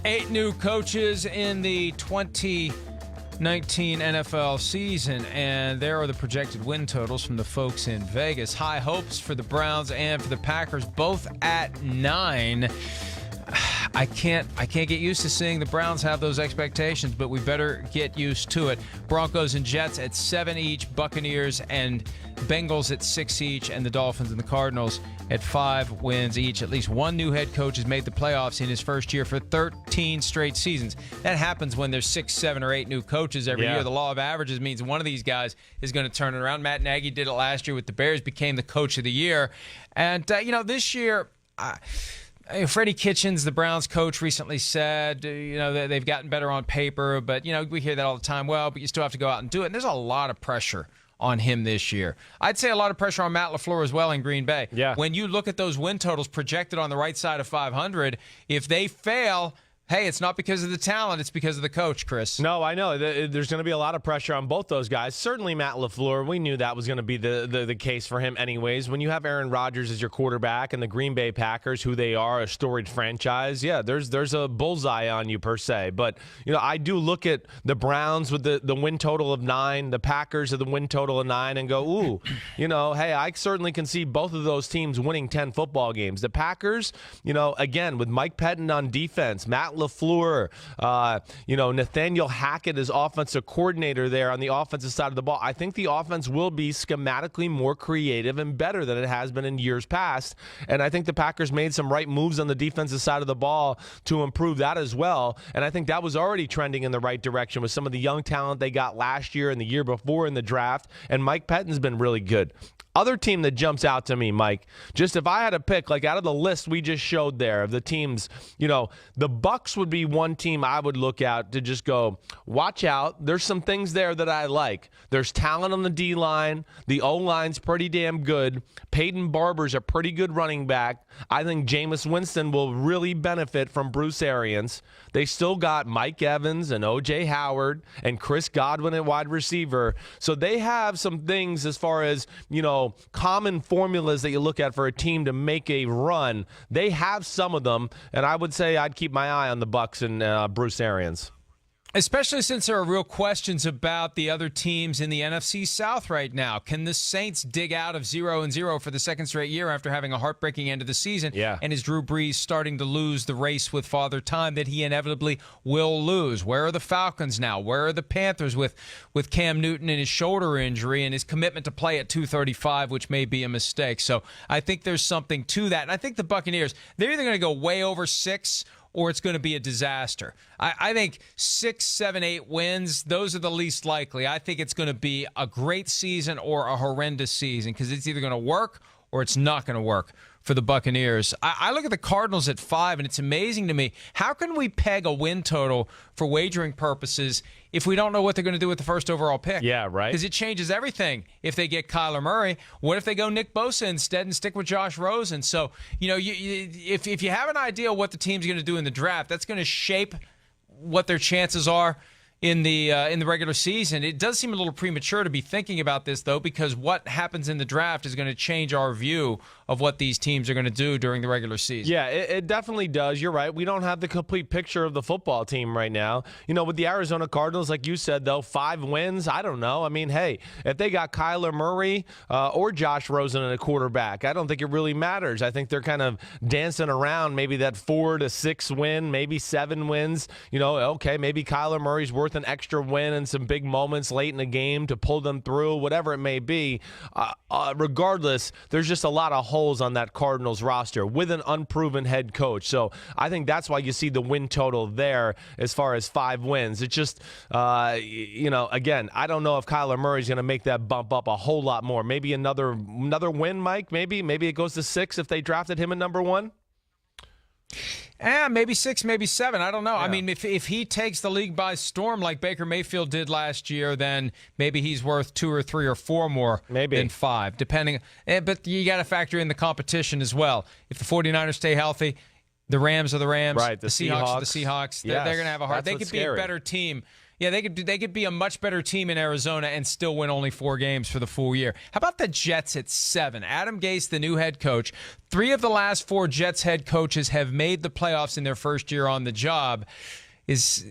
8 new coaches in the 2019 NFL season, and there are the projected win totals from the folks in Vegas. High hopes for the Browns and for the Packers, both at 9. I can't get used to seeing the Browns have those expectations, but we better get used to it. Broncos and Jets at 7 each, Buccaneers and Bengals at 6 each, and the Dolphins and the Cardinals at 5 wins each. At least one new head coach has made the playoffs in his first year for 13 straight seasons. That happens when there's 6, 7, or 8 new coaches every year. The law of averages means one of these guys is going to turn it around. Matt Nagy did it last year with the Bears, became the coach of the year. And, this year... Freddie Kitchens, the Browns coach, recently said, they've gotten better on paper, but, we hear that all the time. Well, but you still have to go out and do it. And there's a lot of pressure on him this year. I'd say a lot of pressure on Matt LaFleur as well in Green Bay. Yeah. When you look at those win totals projected on the right side of 500, if they fail... Hey, it's not because of the talent, it's because of the coach, Chris. No, I know. There's going to be a lot of pressure on both those guys. Certainly Matt LaFleur, we knew that was going to be the case for him anyways. When you have Aaron Rodgers as your quarterback and the Green Bay Packers, who they are, a storied franchise, there's a bullseye on you per se. But, I do look at the Browns with the win total of 9, the Packers with the win total of 9, and go, ooh, hey, I certainly can see both of those teams winning 10 football games. The Packers, again, with Mike Pettin on defense, Matt LaFleur, Nathaniel Hackett is offensive coordinator there on the offensive side of the ball. I think the offense will be schematically more creative and better than it has been in years past. And I think the Packers made some right moves on the defensive side of the ball to improve that as well. And I think that was already trending in the right direction with some of the young talent they got last year and the year before in the draft. And Mike Pettin's been really good. Other team that jumps out to me, Mike, just if I had to pick, like out of the list we just showed there of the teams, the Bucs would be one team I would look at to just go, watch out. There's some things there that I like. There's talent on the D-line. The O-line's pretty damn good. Peyton Barber's a pretty good running back. I think Jameis Winston will really benefit from Bruce Arians. They still got Mike Evans and O.J. Howard and Chris Godwin at wide receiver. So they have some things as far as, common formulas that you look at for a team to make a run. They have some of them, and I would say I'd keep my eye on the Bucs and Bruce Arians. Especially since there are real questions about the other teams in the NFC South right now. Can the Saints dig out of 0-0 for the second straight year after having a heartbreaking end of the season? Yeah. And is Drew Brees starting to lose the race with Father Time that he inevitably will lose? Where are the Falcons now? Where are the Panthers with Cam Newton and his shoulder injury and his commitment to play at 235, which may be a mistake? So I think there's something to that. And I think the Buccaneers, they're either going to go way over 6 or it's going to be a disaster. I think 6, 7, 8 wins, those are the least likely. I think it's going to be a great season or a horrendous season because it's either going to work or it's not going to work for the Buccaneers. I look at the Cardinals at 5, and it's amazing to me. How can we peg a win total for wagering purposes if we don't know what they're going to do with the first overall pick? Yeah, right. Because it changes everything if they get Kyler Murray. What if they go Nick Bosa instead and stick with Josh Rosen? So, if you have an idea what the team's going to do in the draft, that's going to shape what their chances are in the regular season. It does seem a little premature to be thinking about this, though, because what happens in the draft is going to change our view of what these teams are going to do during the regular season. Yeah, it definitely does. You're right. We don't have the complete picture of the football team right now. With the Arizona Cardinals, like you said, though, 5 wins, I don't know. I mean, hey, if they got Kyler Murray or Josh Rosen at a quarterback, I don't think it really matters. I think they're kind of dancing around maybe that 4 to 6 win, maybe 7 wins. Okay, maybe Kyler Murray's worth an extra win and some big moments late in the game to pull them through, whatever it may be. Regardless, there's just a lot of holes on that Cardinals roster with an unproven head coach. So I think that's why you see the win total there as far as 5 wins. It's just, again, I don't know if Kyler Murray's going to make that bump up a whole lot more. Maybe another win, Mike. Maybe it goes to 6 if they drafted him at number 1. Maybe 6, maybe 7. I don't know. Yeah. I mean, if he takes the league by storm like Baker Mayfield did last year, then maybe he's worth 2 or 3 or 4 more than 5, depending. But you got to factor in the competition as well. If the 49ers stay healthy, the Rams are the Rams. Right, the Seahawks are the Seahawks. Yes, they're going to have a hard. They could be scary. A better team Yeah, they could be a much better team in Arizona and still win only 4 games for the full year. How about the Jets at 7? Adam Gase, the new head coach. 3 of the last 4 Jets head coaches have made the playoffs in their first year on the job. Is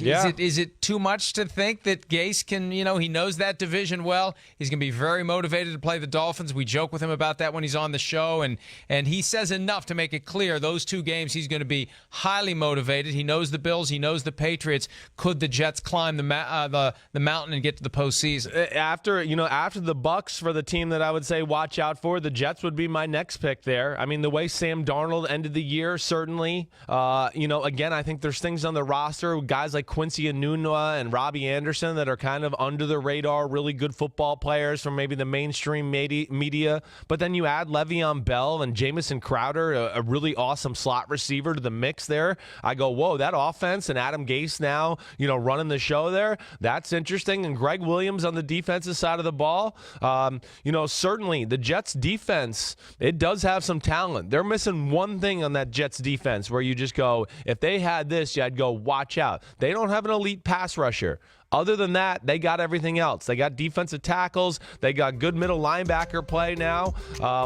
it too much to think that Gase can, he knows that division well. He's going to be very motivated to play the Dolphins. We joke with him about that when he's on the show, and he says enough to make it clear those 2 games he's going to be highly motivated. He knows the Bills. He knows the Patriots. Could the Jets climb the mountain and get to the postseason? After the Bucs for the team that I would say watch out for, the Jets would be my next pick there. I mean, the way Sam Darnold ended the year, certainly. Again, I think there's things on the roster, guys like Quincy Enunwa and Robbie Anderson that are kind of under the radar, really good football players from maybe the mainstream media. But then you add Le'Veon Bell and Jamison Crowder, a really awesome slot receiver, to the mix there. I go, whoa, that offense and Adam Gase now, running the show there, that's interesting. And Greg Williams on the defensive side of the ball. Certainly the Jets defense, it does have some talent. They're missing one thing on that Jets defense where you just go, if they had this, I'd go, watch out. They don't have an elite pass rusher. Other than that, they got everything else. They got defensive tackles. They got good middle linebacker play now,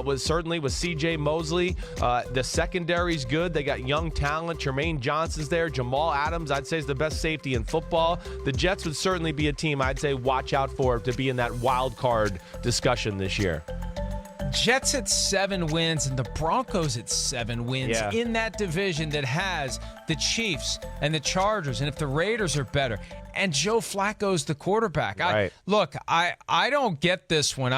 with C.J. Mosley. The secondary's good. They got young talent. Jermaine Johnson's there. Jamal Adams, I'd say, is the best safety in football. The Jets would certainly be a team I'd say watch out for to be in that wild card discussion this year. Jets at 7 wins and the Broncos at 7 wins in that division that has the Chiefs and the Chargers, and if the Raiders are better, and Joe Flacco's the quarterback. Right. I don't get this one.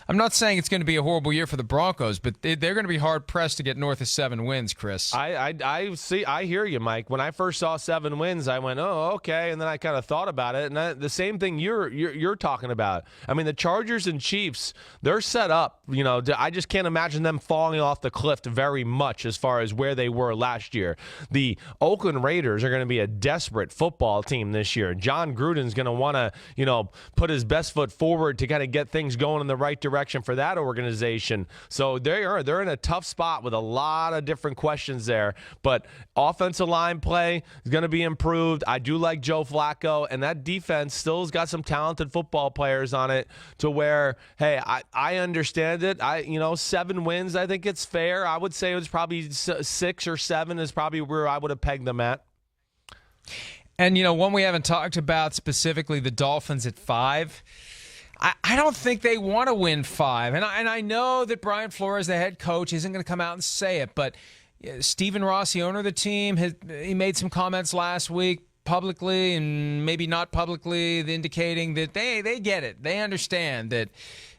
I'm not saying it's going to be a horrible year for the Broncos, but they're going to be hard-pressed to get north of 7 wins, Chris. I hear you, Mike. When I first saw 7 wins, I went, oh, okay, and then I kind of thought about it, and the same thing you're talking about. I mean, the Chargers and Chiefs, they're set up. I just can't imagine them falling off the cliff very much as far as where they were last year. The Oakland Raiders are going to be a desperate football team this year. John Gruden's going to want to, put his best foot forward to kind of get things going in the right direction for that organization. So they're in a tough spot with a lot of different questions there. But offensive line play is going to be improved. I do like Joe Flacco, and that defense still has got some talented football players on it to where, hey, I understand it. 7 wins, I think it's fair. I would say it was probably 6 or 7 is probably where I would have pegged them at. And, one we haven't talked about specifically, the Dolphins at 5. I don't think they want to win 5. And I know that Brian Flores, the head coach, isn't going to come out and say it, but Stephen Ross, the owner of the team, he made some comments last week publicly and maybe not publicly indicating that they get it. They understand that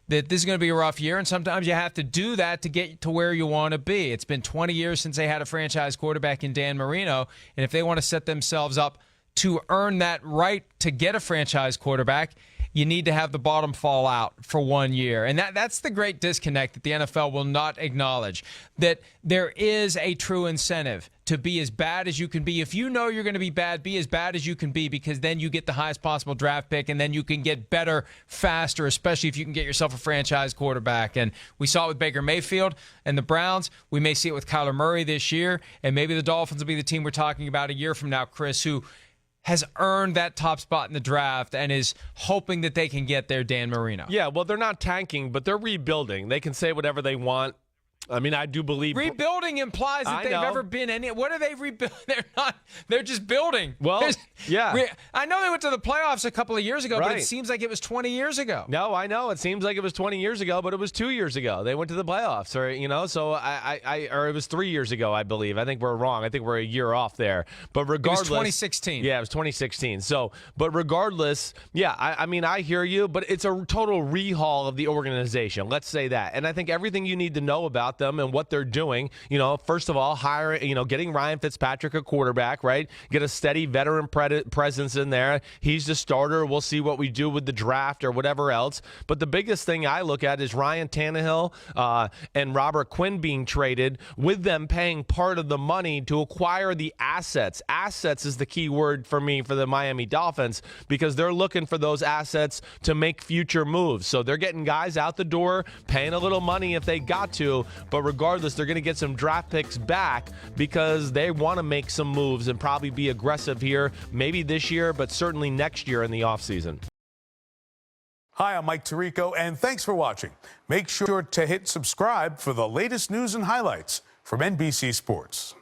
this is going to be a rough year, and sometimes you have to do that to get to where you want to be. It's been 20 years since they had a franchise quarterback in Dan Marino, and if they want to set themselves up to earn that right to get a franchise quarterback, you need to have the bottom fall out for 1 year. And that's the great disconnect that the NFL will not acknowledge, that there is a true incentive to be as bad as you can be. If you know you're going to be as bad as you can be, because then you get the highest possible draft pick, and then you can get better faster, especially if you can get yourself a franchise quarterback. And we saw it with Baker Mayfield and the Browns. We may see it with Kyler Murray this year, and maybe the Dolphins will be the team we're talking about a year from now, Chris, who has earned that top spot in the draft and is hoping that they can get their Dan Marino. Yeah, well, they're not tanking, but they're rebuilding. They can say whatever they want. I mean, I do believe rebuilding implies that they've ever been any. What are they rebuilding? They're not. They're just building. Well, yeah. I know they went to the playoffs a couple of years ago, but it seems like it was 20 years ago. No, I know it seems like it was 20 years ago, but it was 2 years ago. They went to the playoffs, or So or it was 3 years ago, I believe. I think we're wrong. I think we're a year off there. But regardless, it was 2016. Yeah, it was 2016. So, but regardless, yeah, I mean, I hear you, but it's a total rehaul of the organization. Let's say that, and I think everything you need to know about them and what they're doing, first of all, getting Ryan Fitzpatrick a quarterback, right? Get a steady veteran presence in there. He's the starter. We'll see what we do with the draft or whatever else. But the biggest thing I look at is Ryan Tannehill and Robert Quinn being traded, with them paying part of the money to acquire the assets. Assets is the key word for me for the Miami Dolphins, because they're looking for those assets to make future moves. So they're getting guys out the door, paying a little money if they got to, But regardless, they're going to get some draft picks back because they want to make some moves and probably be aggressive here, maybe this year, but certainly next year in the offseason. Hi, I'm Mike Tirico, and thanks for watching. Make sure to hit subscribe for the latest news and highlights from NBC Sports.